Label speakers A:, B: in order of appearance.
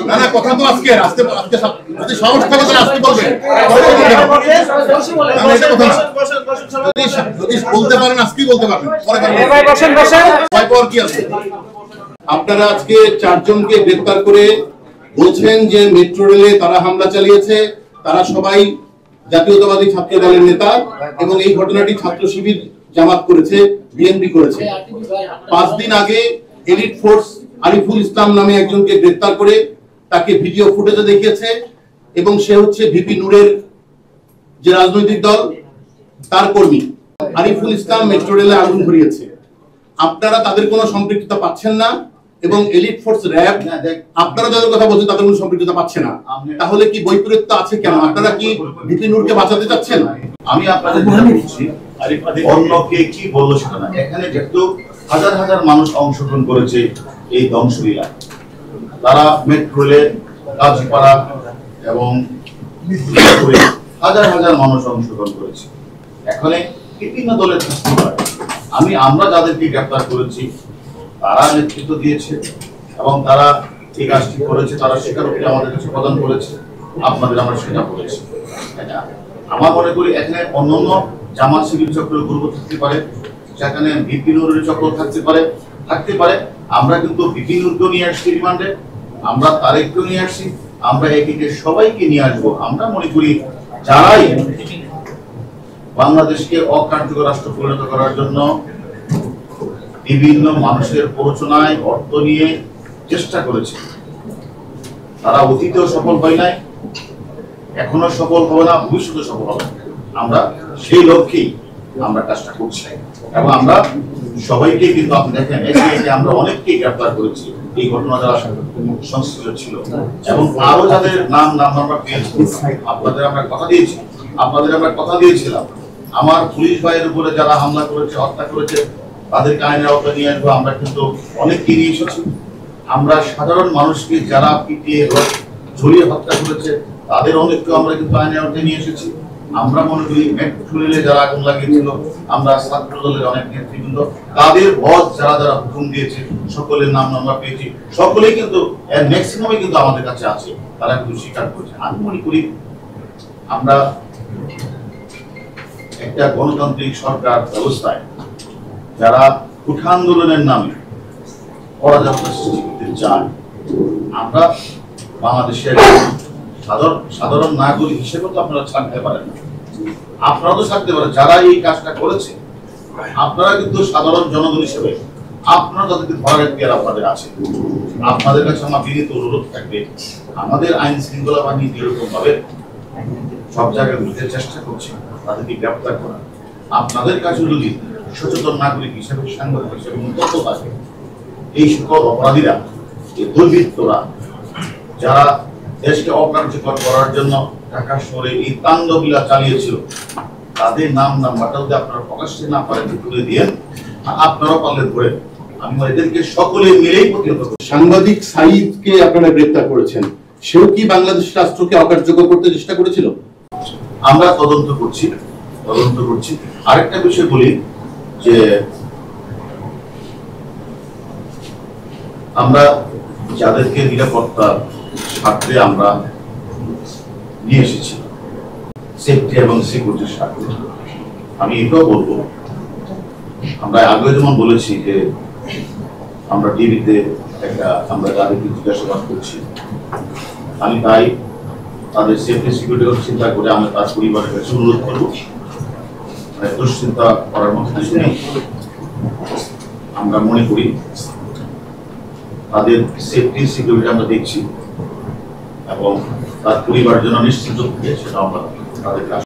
A: না না কথা তো আজকে আজকে আজকে যদি সাহস থাকে তাহলে আজকে বলবেন, যদি বলতে পারেন আজকেই বলতে পারবেন, পরে পারবেন কি আছে। আপনারা আজকে 4 জনকে গ্রেফতার করে বলছেন যে মেট্রো রেলে তারা হামলা চালিয়েছে, তারা সবাই জাতীয়তাবাদী ছাত্র দলের নেতা এবং এই ঘটনাটি ছাত্র শিবির জামাত করেছে, বিএনপি করেছে। 5 দিন আগে এলিট ফোর্স আরিফুল ইসলাম নামে একজনকে গ্রেফতার করে তাকে ভিডিও ফুটেজে দেখিয়েছে এবং সে হচ্ছে ভিপি নূরের যে রাজনৈতিক দল তার কর্মী। আরিফুল ইসলাম মেট্রো রেলে আগুন ধরিয়েছে, আপনারা তাদের কোনো সম্পৃক্ততা পাচ্ছেন না এবং এলিট ফোর্স র‍্যাব আপনারা যাদের কথা বলছেন তাদের কোনো সম্পৃক্ততা পাচ্ছে না, তাহলে কি বৈপরীত্য আছে কেন? আপনারা কি ভিপি নূরকে বাঁচাতে চাচ্ছেন?
B: আমি আপনাদের বলছি অন্যকে কি বললো সেটা না, এখানে যেহেতু হাজার হাজার মানুষ অংশগ্রহণ করেছে এই ধ্বংসলীলা, তারা মেট্রো রেলে কাজপাড়া এবং হাজার হাজার মানুষ অংশগ্রহণ করেছে। এখানে বিভিন্ন দলের থাকতে পারে, আমরা যাদেরকে গ্রেফতার করেছি তারা নেতৃত্ব দিয়েছে এবং তারা এই কাজটি করেছে, তারা স্বীকারোক্তি আমাদের কাছে প্রদান করেছে, আপনাদের আমরা সেটা বলেছি। আমার মনে করি এখানে অন্যান্য জামাত শিবির চক্রের গ্রুপ থাকতে পারে, সেখানে ভিপি নূরের চক্র থাকতে পারে। আমরা কিন্তু ভিপি নূরকেও নিয়ে আসছি রিমান্ডে, আমরা তারেককেও নিয়ে আসছি, আমরা একে সবাইকে নিয়ে আসবো। আমরা মনে করি যারাই বাংলাদেশকে অকার্যকর রাষ্ট্র পরিণত করার জন্য বিভিন্ন মানুষের প্ররোচনায় অর্থ নিয়ে চেষ্টা করেছে, তারা অতীতেও সফল হয় নাই, এখনো সফল হবে না, ভবিষ্যতে সফল হবে। আমরা সেই লক্ষ্যেই আমরা কাজটা করছি এবং আমরা সবাইকে কিন্তু আপনি দেখেন আমরা অনেককেই গ্রেফতার করেছি এই ঘটনা যারা সংশ্লিষ্ট ছিল এবং আরো যাদের নাম আমরা পেয়েছি। আপনাদের আমরা কথা দিয়েছিলাম আমার পুলিশ ভাইয়ের উপরে যারা হামলা করেছে, হত্যা করেছে, তাদেরকে আইনের আওতায় নিয়ে আসবো। আমরা কিন্তু অনেককে নিয়ে এসেছি। আমরা সাধারণ মানুষকে যারা পিটিয়ে ঝরিয়ে হত্যা করেছে তাদের অনেককে আমরা কিন্তু আইনের আওতায় নিয়ে এসেছি। আমরা মনে করি মেট্রো রেলে যারা আগুন লাগিয়েছিল, আমরা ছাত্র দলের অনেক নেতৃবৃন্দ, তাদের বস যারা হুকুম দিয়েছে সকলের নাম আমরা পেয়েছি। সকলেই কিন্তু ম্যাক্সিমামই কিন্তু আমাদের কাছে আছে, তারা কিন্তু স্বীকার করেছে। আমি মনে করি আমরা একটা গণতান্ত্রিক সরকার ব্যবস্থায় যারা উঠা আন্দোলনের নামে অরাজকতা সৃষ্টি করতে চায়, আমরা বাংলাদেশের সাধারণ নাগরিক হিসেবে তো আপনারা ছাড়তে পারেন না, আপনারা তো ছাড়তে পারেন। যারা এই কাজটা করেছে আপনারা কিন্তু সাধারণ জনগণ হিসেবে আপনারা তাদেরকে ধরার এখতিয়ার আপনাদের আছে। আপনাদের কাছে আমার বিনীত অনুরোধ থাকবে, আমাদের আইন শৃঙ্খলা বাহিনী যেরকম ভাবে সব জায়গায় বুঝতে চেষ্টা করছে তাদেরকে গ্রেফতার করা, আপনাদের কাছে যদি সচেতন নাগরিক হিসেবে, সাংবাদিক হিসেবে তথ্য থাকে, এই সকল অপরাধীরা, এই দুর্বৃত্তরা যারা দেশকে অকার্যকর করার জন্য ঢাকা শহরে এই তাণ্ডবলীলা চালিয়েছিল, তাদের নাম নাম্বারটা যদি আপনারা প্রকাশ্যে না পারেন তুলে দিয়ে আপনারা পারলে ধরে, আমি এদেরকে সকলে মিলেই প্রতিহত করব।
A: সাংবাদিক সাঈদকে আপনারা গ্রেফতার করেছেন, সেও কি বাংলাদেশ রাষ্ট্রকে অকার্যকর করতে চেষ্টা করেছিল?
B: আমরা তদন্ত করছি। আরেকটা বিষয় বলি যে আমরা যাদেরকে নিরাপত্তার স্বার্থে আমরা নিয়ে এসেছি, সেফটি এবং সিকিউরিটির স্বার্থে, আমি এটাও বলবো, আমরা আগে যেমন বলেছি যে আমরা টিভিতে আমরা তাদেরকে জিজ্ঞাসাবাদ করছি, আমি তাই তাদের সেফটি সিকিউরিটির কথা চিন্তা করে আমরা তার পরিবারের কাছে অনুরোধ করবো, দুশ্চিন্তা করার মতো কিছু নেই। আমরা মনে করি তাদের সেফটি সিকিউরিটি আমরা দেখছি এবং তার পরিবারের জন্য নিশ্চিত সেটা আমরা তাদেরকে